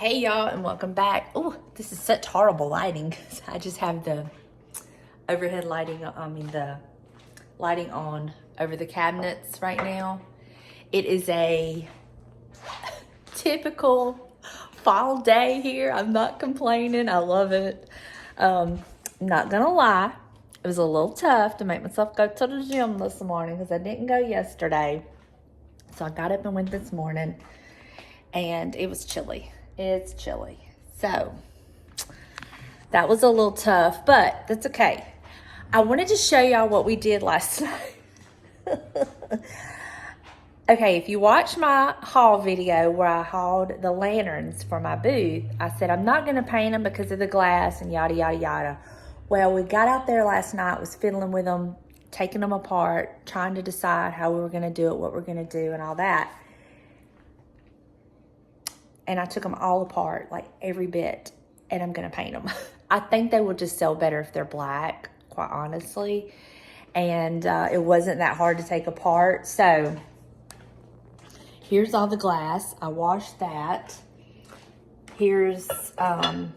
Hey y'all, and welcome back. Oh, this is such horrible lighting. I just have the overhead lighting, the lighting on over the cabinets right now. It is a typical fall day here. I'm not complaining. I love it. Not gonna lie, it was a little tough to make myself go to the gym this morning because I didn't go yesterday. So I got up and went this morning, and it was chilly. It's chilly. So that was a little tough, but that's okay. I wanted to show y'all what we did last night. Okay, if you watch my haul video where I hauled the lanterns for my booth, I said I'm not going to paint them because of the glass and yada, yada, yada. Well, we got out there last night, was fiddling with them, taking them apart, trying to decide how we were going to do it, what we're going to do, and all that. And I took them all apart, like every bit, and I'm going to paint them. I think they will just sell better if they're black, quite honestly. And it wasn't that hard to take apart. So here's all the glass. I washed that. Here's part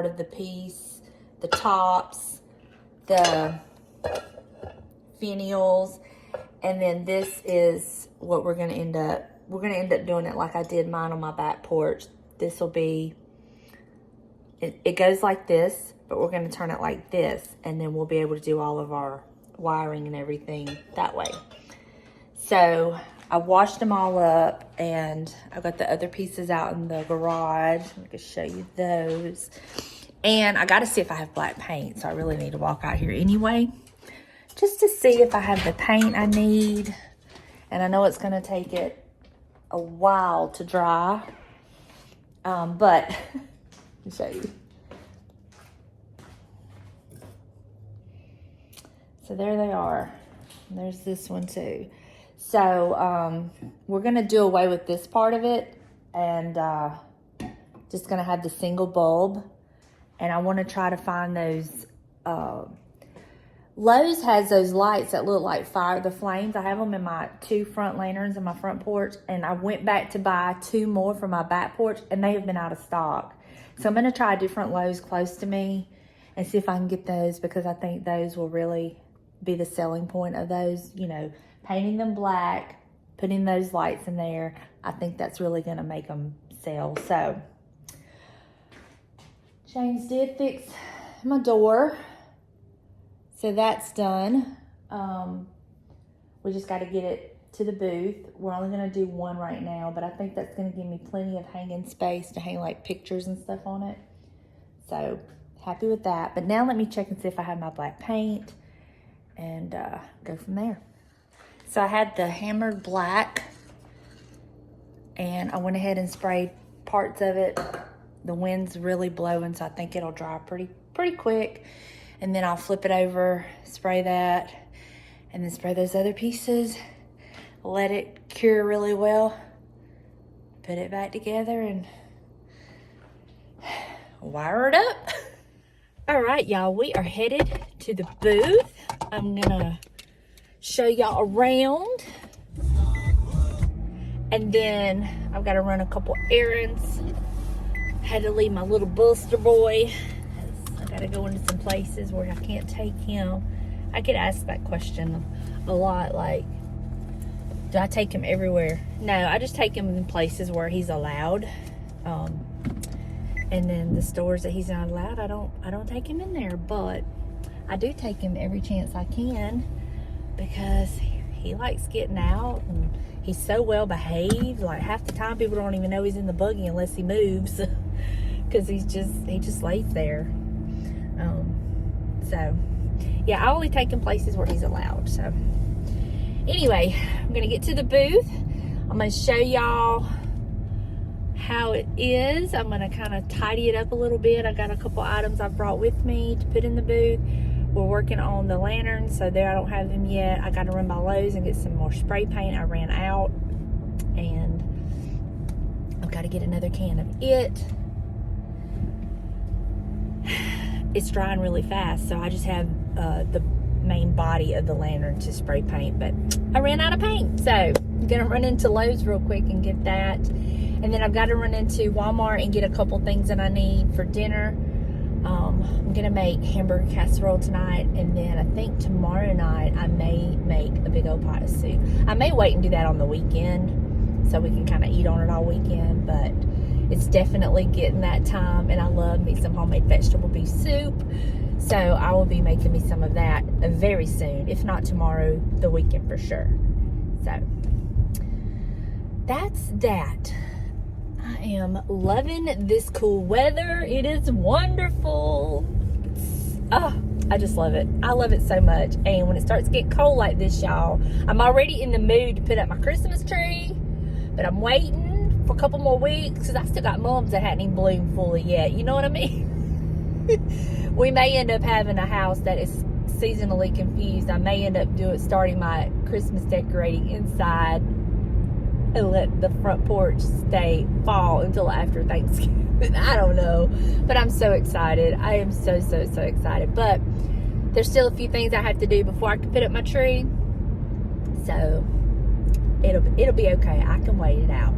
of the piece, the tops, the finials, and then this is what we're going to end up. We're going to end up doing it like I did mine on my back porch. This will be, it goes like this, but we're going to turn it like this, and then we'll be able to do all of our wiring and everything that way. So I washed them all up, and I've got the other pieces out in the garage. I can show you those. And I got to see if I have black paint, so I really need to walk out here anyway, just to see if I have the paint I need. And I know it's going to take it a while to dry, but let me show you. So there they are. And there's this one too. So we're gonna do away with this part of it, and just gonna have the single bulb. And I want to try to find those. Lowe's has those lights that look like the flames. I have them in my 2 front lanterns in my front porch, and I went back to buy 2 more for my back porch, and they have been out of stock. So I'm going to try a different Lowe's close to me and see if I can get those, because I think those will really be the selling point of those. You know, painting them black, putting those lights in there, I think that's really going to make them sell. So James did fix my door. So that's done. We just got to get it to the booth. We're only going to do one right now, but I think that's going to give me plenty of hanging space to hang like pictures and stuff on it. So happy with that. But now let me check and see if I have my black paint and go from there. So I had the hammered black, and I went ahead and sprayed parts of it. The wind's really blowing, so I think it'll dry pretty quick. And then I'll flip it over, spray that, and then spray those other pieces. Let it cure really well. Put it back together and wire it up. All right, y'all, we are headed to the booth. I'm gonna show y'all around. And then I've got to run a couple errands. Had to leave my little Buster boy. I gotta go into some places where I can't take him. I get asked that question a lot, like, do I take him everywhere? No, I just take him in places where he's allowed. And then the stores that he's not allowed, I don't take him in there. But I do take him every chance I can, because he likes getting out, and he's so well behaved. Like, half the time people don't even know he's in the buggy unless he moves, because he just lays there. So yeah, I only take him places where he's allowed. So anyway, I'm gonna get to the booth. I'm gonna show y'all how it is. I'm gonna kind of tidy it up a little bit. I got a couple items I brought with me to put in the booth. We're working on the lanterns, so there I don't have them yet. I gotta run by Lowe's and get some more spray paint. I ran out, and I've got to get another can of it. It's drying really fast, so I just have the main body of the lantern to spray paint, but I ran out of paint, so I'm gonna run into Lowe's real quick and get that, And then I've got to run into Walmart and get a couple things that I need for dinner. I'm gonna make hamburger casserole tonight, and then I think tomorrow night I may make a big old pot of soup. I may wait and do that on the weekend so we can kind of eat on it all weekend, but it's definitely getting that time, and I love me some homemade vegetable beef soup. So I will be making me some of that very soon, if not tomorrow, the weekend for sure. So that's that. I am loving this cool weather. It is wonderful. I just love it. I love it so much. And when it starts getting cold like this, y'all, I'm already in the mood to put up my Christmas tree, but I'm waiting for a couple more weeks because I still got mums that hadn't even bloomed fully yet. You know what I mean? We may end up having a house that is seasonally confused. I may end up starting my Christmas decorating inside and let the front porch stay fall until after Thanksgiving. I don't know, but I'm so excited. I am so excited. But there's still a few things I have to do before I can put up my tree, so it'll be okay. I can wait it out.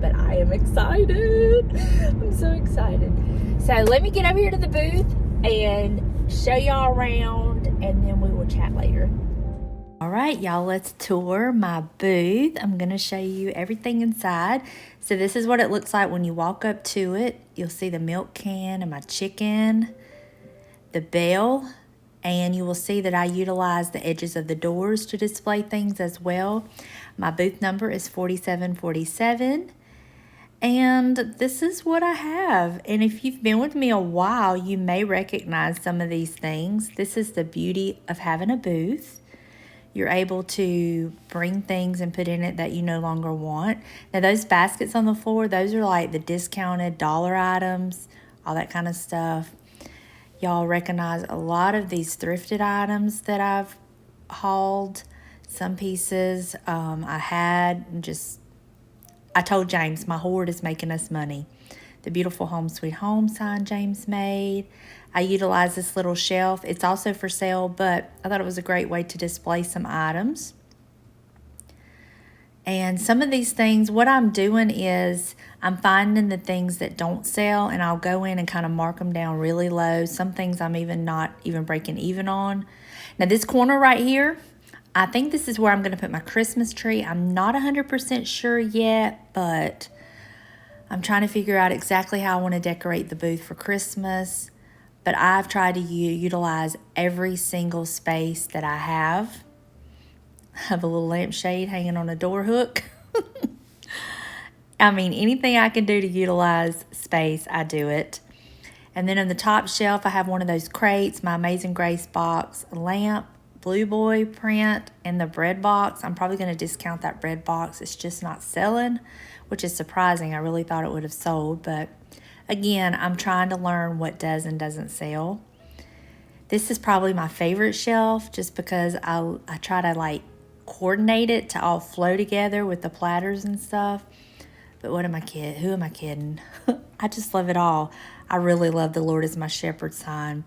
But I am excited. I'm so excited. So let me get over here to the booth and show y'all around, and then we will chat later. All right, y'all, let's tour my booth. I'm going to show you everything inside. So this is what it looks like when you walk up to it. You'll see the milk can and my chicken, the bell, and you will see that I utilize the edges of the doors to display things as well. My booth number is 4747. And this is what I have. And if you've been with me a while, you may recognize some of these things. This is the beauty of having a booth. You're able to bring things and put in it that you no longer want. Now, those baskets on the floor, those are like the discounted dollar items, all that kind of stuff. Y'all recognize a lot of these thrifted items that I've hauled. Some pieces I told James, my hoard is making us money. The beautiful Home Sweet Home sign James made. I utilize this little shelf. It's also for sale, but I thought it was a great way to display some items. And some of these things, what I'm doing is I'm finding the things that don't sell, and I'll go in and kind of mark them down really low. Some things I'm not even breaking even on. Now this corner right here, I think this is where I'm going to put my Christmas tree. I'm not 100% sure yet, but I'm trying to figure out exactly how I want to decorate the booth for Christmas. But I've tried to utilize every single space that I have. I have a little lampshade hanging on a door hook. I mean, anything I can do to utilize space, I do it. And then on the top shelf, I have one of those crates, my Amazing Grace box, lamp, Blue Boy print, and the bread box. I'm probably going to discount that bread box. It's just not selling, which is surprising. I really thought it would have sold, but again, I'm trying to learn what does and doesn't sell. This is probably my favorite shelf just because I try to like coordinate it to all flow together with the platters and stuff. But who am I kidding? I just love it all. I really love the Lord is my shepherd sign.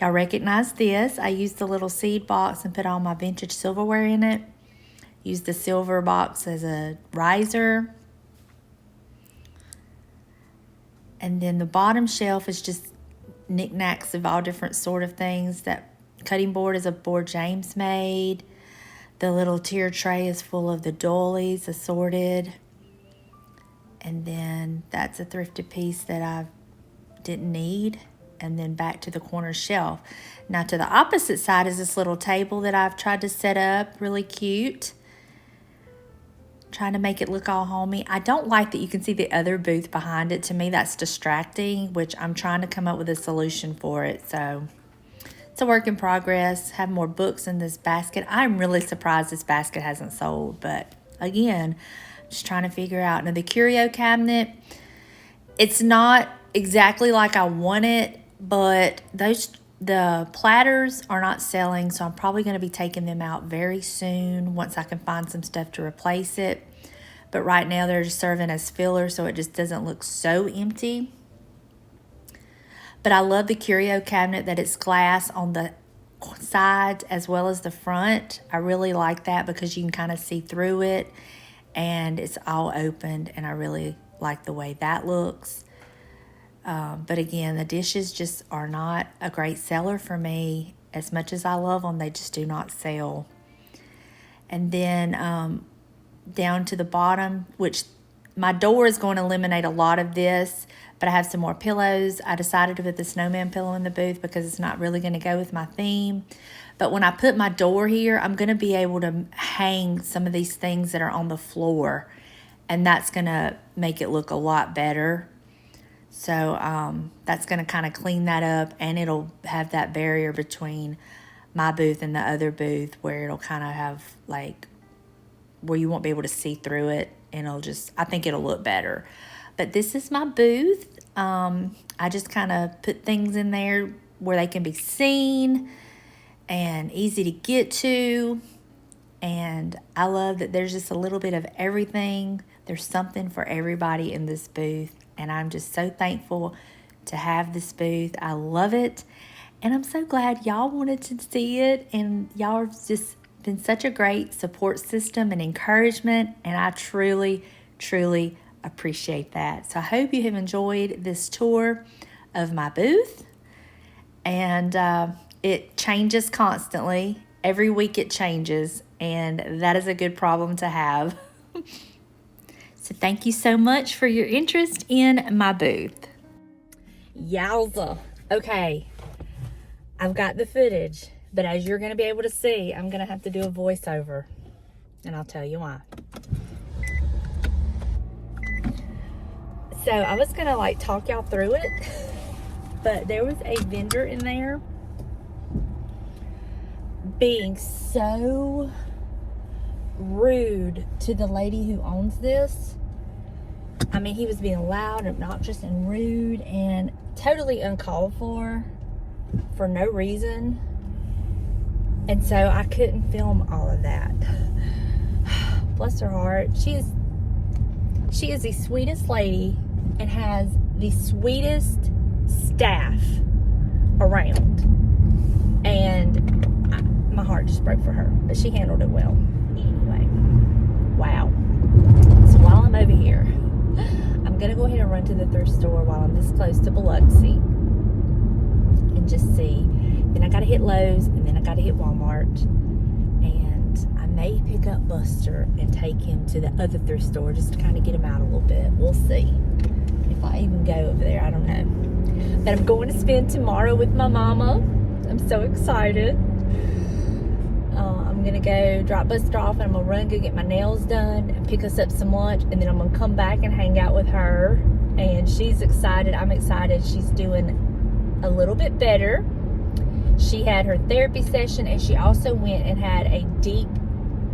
Y'all recognize this. I used the little seed box and put all my vintage silverware in it. Used the silver box as a riser. And then the bottom shelf is just knickknacks of all different sort of things. That cutting board is a board James made. The little tier tray is full of the doilies assorted. And then that's a thrifted piece that I didn't need. And then back to the corner shelf. Now to the opposite side is this little table that I've tried to set up. Really cute. Trying to make it look all homey. I don't like that you can see the other booth behind it. To me, that's distracting, which I'm trying to come up with a solution for it. So it's a work in progress. Have more books in this basket. I'm really surprised this basket hasn't sold. But again, just trying to figure out. Now the curio cabinet, it's not exactly like I want it, but the platters are not selling, so I'm probably going to be taking them out very soon once I can find some stuff to replace it. But right now they're just serving as filler, so it just doesn't look so empty. But I love the curio cabinet that it's glass on the sides as well as the front. I really like that because you can kind of see through it. and it's all opened, and I really like the way that looks. But again, the dishes just are not a great seller for me. As much as I love them, they just do not sell. And then down to the bottom, which my door is going to eliminate a lot of this, but I have some more pillows. I decided to put the snowman pillow in the booth because it's not really going to go with my theme. But when I put my door here, I'm going to be able to hang some of these things that are on the floor, and that's going to make it look a lot better. So that's going to kind of clean that up, and it'll have that barrier between my booth and the other booth where it'll kind of have like where you won't be able to see through it, and I think it'll look better. But this is my booth. I just kind of put things in there where they can be seen and easy to get to. And I love that there's just a little bit of everything. There's something for everybody in this booth. And I'm just so thankful to have this booth. I love it. And I'm so glad y'all wanted to see it. And y'all have just been such a great support system and encouragement. And I truly, truly appreciate that. So I hope you have enjoyed this tour of my booth. And it changes constantly. Every week it changes. And that is a good problem to have. So thank you so much for your interest in my booth. Yowza. Okay, I've got the footage, but as you're going to be able to see, I'm going to have to do a voiceover, and I'll tell you why. So I was going to like talk y'all through it, but there was a vendor in there being so rude to the lady who owns this. I mean, he was being loud, obnoxious, and rude, and totally uncalled for no reason. And so I couldn't film all of that. Bless her heart. She is the sweetest lady and has the sweetest staff around. And my heart just broke for her, but she handled it well. Anyway, wow. So while I'm over here, I'm going to go ahead and run to the thrift store while I'm this close to Biloxi and just see. Then I got to hit Lowe's, and then I got to hit Walmart. And I may pick up Buster and take him to the other thrift store just to kind of get him out a little bit. We'll see if I even go over there. I don't know. But I'm going to spend tomorrow with my mama. I'm so excited. I'm going to go drop Buster off, and I'm going to run, go get my nails done, and pick us up some lunch, and then I'm going to come back and hang out with her. And she's excited. I'm excited. She's doing a little bit better. She had her therapy session, and she also went and had a deep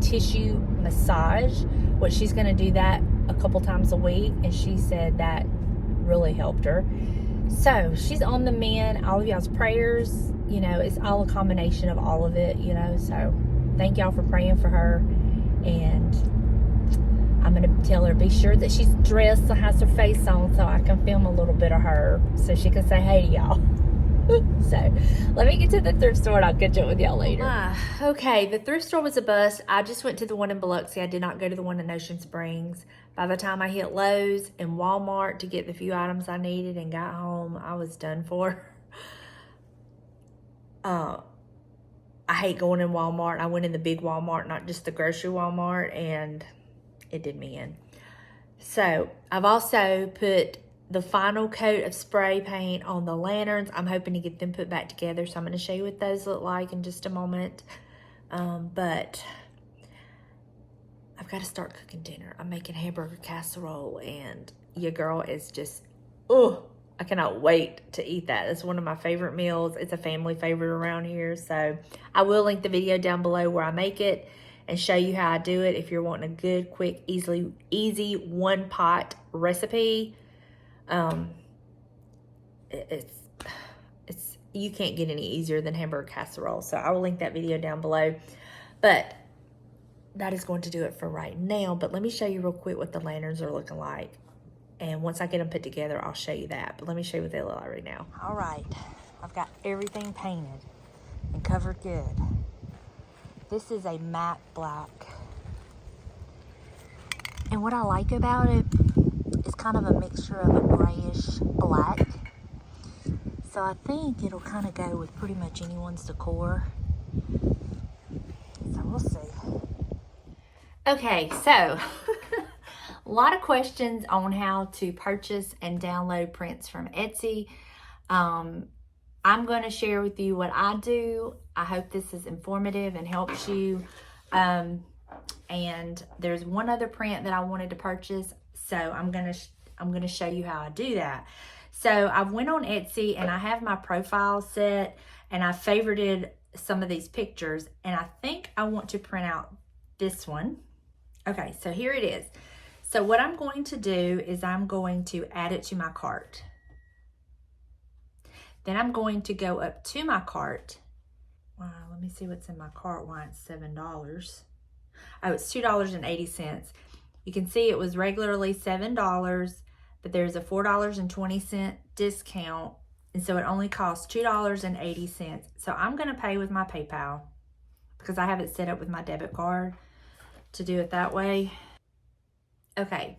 tissue massage, which she's going to do that a couple times a week, and she said that really helped her. So she's on the mend. All of y'all's prayers, you know, it's all a combination of all of it, you know. So thank y'all for praying for her. And I'm going to tell her, be sure that she's dressed and has her face on so I can film a little bit of her so she can say hey to y'all. So let me get to the thrift store, and I'll catch up with y'all later. Okay, the thrift store was a bust. I just went to the one in Biloxi. I did not go to the one in Ocean Springs. By the time I hit Lowe's and Walmart to get the few items I needed and got home, I was done for. I hate going in Walmart. I went in the big Walmart, not just the grocery Walmart, and it did me in. So I've also put the final coat of spray paint on the lanterns. I'm hoping to get them put back together, so I'm going to show you what those look like in just a moment. But I've got to start cooking dinner. I'm making hamburger casserole, and your girl is just, I cannot wait to eat that. It's one of my favorite meals. It's a family favorite around here, so I will link the video down below where I make it and show you how I do it if you're wanting a good, quick, easy one-pot recipe. It's you can't get any easier than hamburger casserole, so I will link that video down below. But that is going to do it for right now. But let me show you real quick what the lanterns are looking like, and once I get them put together, I'll show you that. But let me show you what they look like right now. All right, I've got everything painted and covered good. This is a matte black. And what I like about it is kind of a mixture of a grayish black. So I think it'll kind of go with pretty much anyone's decor. So we'll see. Okay, so a lot of questions on how to purchase and download prints from Etsy. I'm going to share with you what I do. I hope this is informative and helps you. And there's one other print that I wanted to purchase, so I'm gonna show you how I do that. So I went on Etsy and I have my profile set, and I favorited some of these pictures, and I think I want to print out this one. Okay, so here it is. So what I'm going to do is I'm going to add it to my cart. Then I'm going to go up to my cart. Wow, let me see what's in my cart. Why it's $7. Oh, it's $2.80. You can see it was regularly $7, but there's a $4.20 discount, and so it only costs $2.80. So I'm going to pay with my PayPal because I have it set up with my debit card to do it that way. Okay,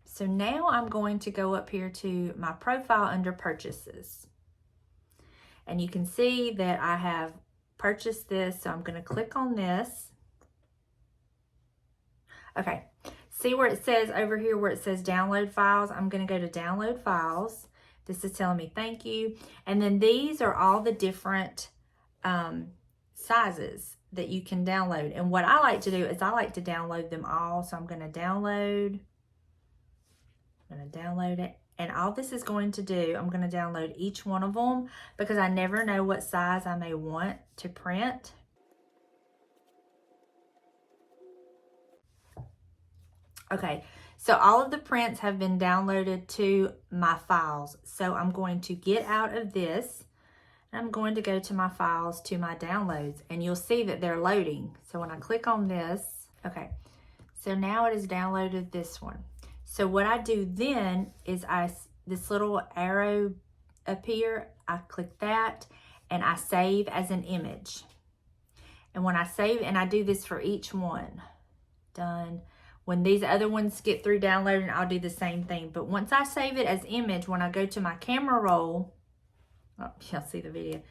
so now I'm going to go up here to my profile under purchases, and you can see that I have purchased this, so I'm going to click on this. Okay, see where it says over here where it says download files? I'm going to go to download files. This is telling me thank you. And then these are all the different sizes that you can download. And what I like to do is I like to download them all. So I'm going to download. I'm going to download it. And all this is going to do, I'm going to download each one of them because I never know what size I may want to print. Okay, so all of the prints have been downloaded to my files. So I'm going to get out of this. And I'm going to go to my files, to my downloads, and you'll see that they're loading. So when I click on this, okay, so now it has downloaded this one. So what I do then is this little arrow up here, I click that and I save as an image. And when I save, and I do this for each one, done. When these other ones get through downloading, I'll do the same thing. But once I save it as image, when I go to my camera roll, oh, y'all see the video,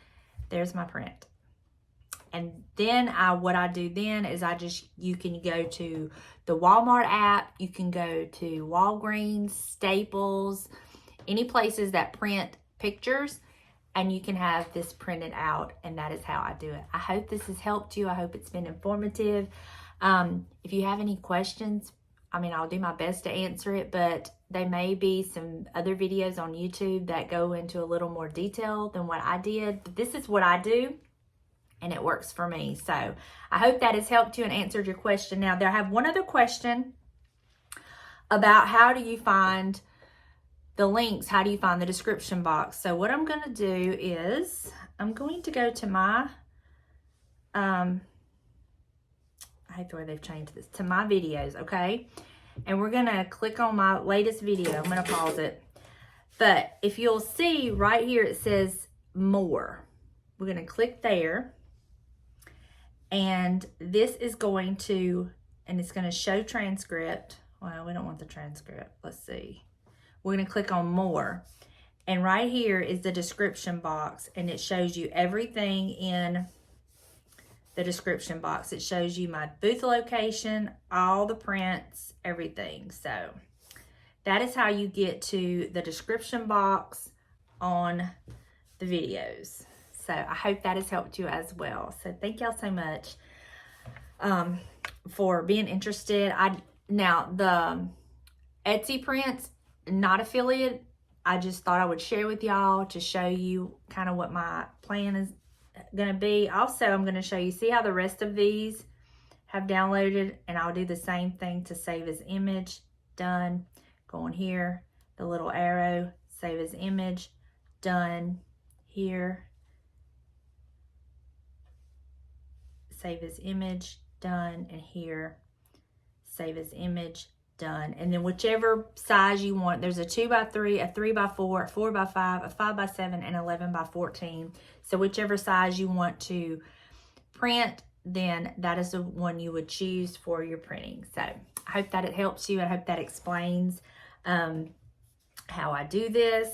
there's my print. And then what I do then is you can go to the Walmart app, you can go to Walgreens, Staples, any places that print pictures, and you can have this printed out, and that is how I do it. I hope this has helped you. I hope it's been informative. If you have any questions, I mean, I'll do my best to answer it, but there may be some other videos on YouTube that go into a little more detail than what I did. But this is what I do, and it works for me. So I hope that has helped you and answered your question. Now, I have one other question about how do you find the links? How do you find the description box? So what I'm going to do is I'm going to go to my, I hate the way they've changed this, to my videos, okay? And we're going to click on my latest video. I'm going to pause it. But if you'll see right here, it says more. We're going to click there. And this is going to, and it's going to show transcript. Well, we don't want the transcript. Let's see. We're going to click on more. And right here is the description box. And it shows you everything in the description box. It shows you my booth location, all the prints, everything. So that is how you get to the description box on the videos. So I hope that has helped you as well. So thank y'all so much for being interested. Now the Etsy prints, not affiliate. I just thought I would share with y'all to show you kind of what my plan is going to be. Also, I'm going to show you, see how the rest of these have downloaded, and I'll do the same thing to save as image. Done. Go on here, the little arrow, save as image. Done. Here, save as image. Done. And here, save as image. Done. And then whichever size you want, there's a 2x3, a 3x4, a 4x5, a 5x7, and 11x14. So whichever size you want to print, then that is the one you would choose for your printing. So I hope that it helps you. I hope that explains how I do this.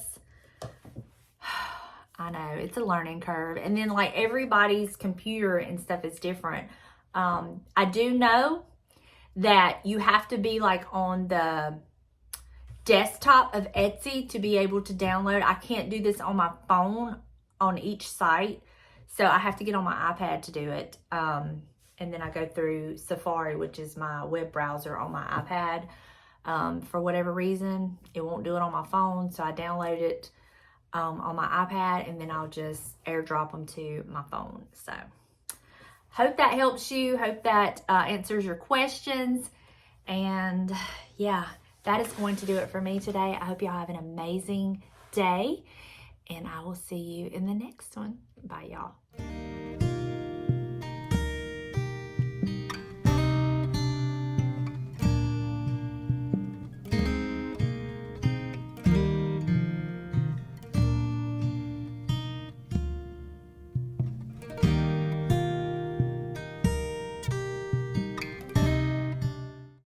I know, it's a learning curve. And then like everybody's computer and stuff is different. I do know that you have to be like on the desktop of Etsy to be able to download. I can't do this on my phone on each site. So I have to get on my iPad to do it. And then I go through Safari, which is my web browser on my iPad. For whatever reason, it won't do it on my phone. So I download it on my iPad, and then I'll just airdrop them to my phone. So hope that helps you. Hope that answers your questions. And yeah, that is going to do it for me today. I hope y'all have an amazing day, and I will see you in the next one. Bye, y'all.